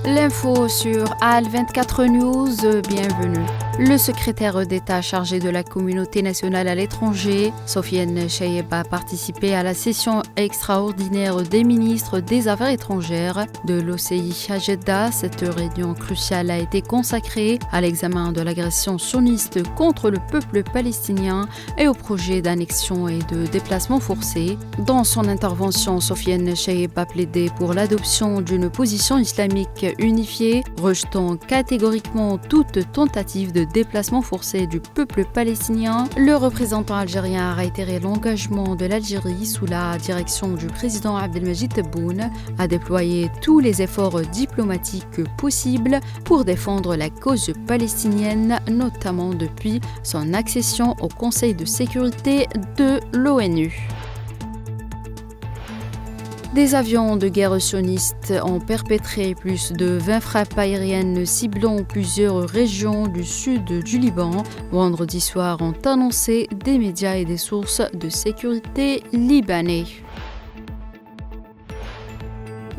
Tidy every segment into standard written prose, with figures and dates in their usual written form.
L'info sur AL24 News, bienvenue. Le secrétaire d'État chargé de la communauté nationale à l'étranger, Sofiane Chaheb, a participé à la session extraordinaire des ministres des Affaires étrangères de l'OCI à Jeddah. Cette réunion cruciale a été consacrée à l'examen de l'agression sioniste contre le peuple palestinien et au projet d'annexion et de déplacement forcé. Dans son intervention, Sofiane Chaheb a plaidé pour l'adoption d'une position islamique unifiée, rejetant catégoriquement toute tentative de déplacement forcé du peuple palestinien. Le représentant algérien a réitéré l'engagement de l'Algérie sous la direction du président Abdelmadjid Tebboune à déployer tous les efforts diplomatiques possibles pour défendre la cause palestinienne, notamment depuis son accession au Conseil de sécurité de l'ONU. Des avions de guerre sionistes ont perpétré plus de 20 frappes aériennes ciblant plusieurs régions du sud du Liban. Vendredi soir, ont annoncé des médias et des sources de sécurité libanais.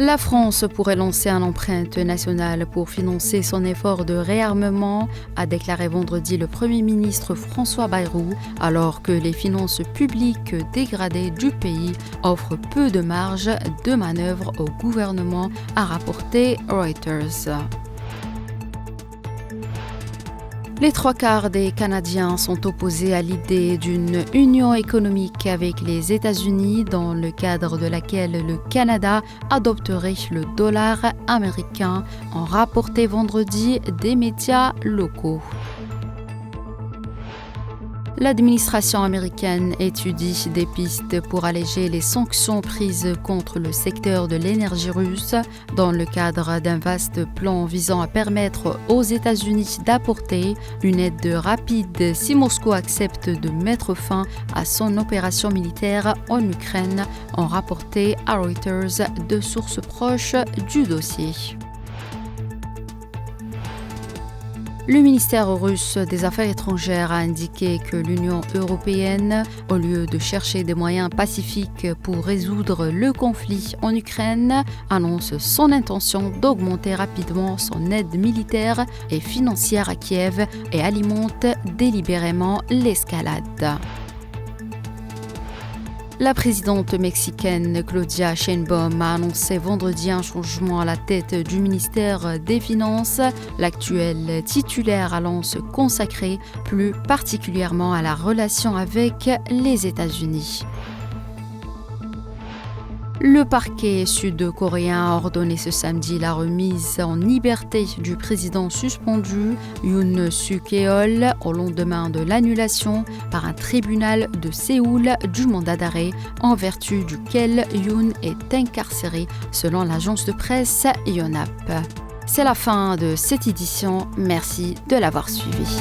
La France pourrait lancer une empreinte nationale pour financer son effort de réarmement, a déclaré vendredi le Premier ministre François Bayrou, alors que les finances publiques dégradées du pays offrent peu de marge de manœuvre au gouvernement, a rapporté Reuters. Les 3/4 des Canadiens sont opposés à l'idée d'une union économique avec les États-Unis dans le cadre de laquelle le Canada adopterait le dollar américain, ont rapporté vendredi des médias locaux. L'administration américaine étudie des pistes pour alléger les sanctions prises contre le secteur de l'énergie russe dans le cadre d'un vaste plan visant à permettre aux États-Unis d'apporter une aide rapide si Moscou accepte de mettre fin à son opération militaire en Ukraine, ont rapporté à Reuters de sources proches du dossier. Le ministère russe des Affaires étrangères a indiqué que l'Union européenne, au lieu de chercher des moyens pacifiques pour résoudre le conflit en Ukraine, annonce son intention d'augmenter rapidement son aide militaire et financière à Kiev et alimente délibérément l'escalade. La présidente mexicaine Claudia Sheinbaum a annoncé vendredi un changement à la tête du ministère des Finances. L'actuelle titulaire allant se consacrer plus particulièrement à la relation avec les États-Unis. Le parquet sud-coréen a ordonné ce samedi la remise en liberté du président suspendu Yoon Suk-yeol au lendemain de l'annulation par un tribunal de Séoul du mandat d'arrêt en vertu duquel Yoon est incarcéré selon l'agence de presse Yonhap. C'est la fin de cette édition. Merci de l'avoir suivi.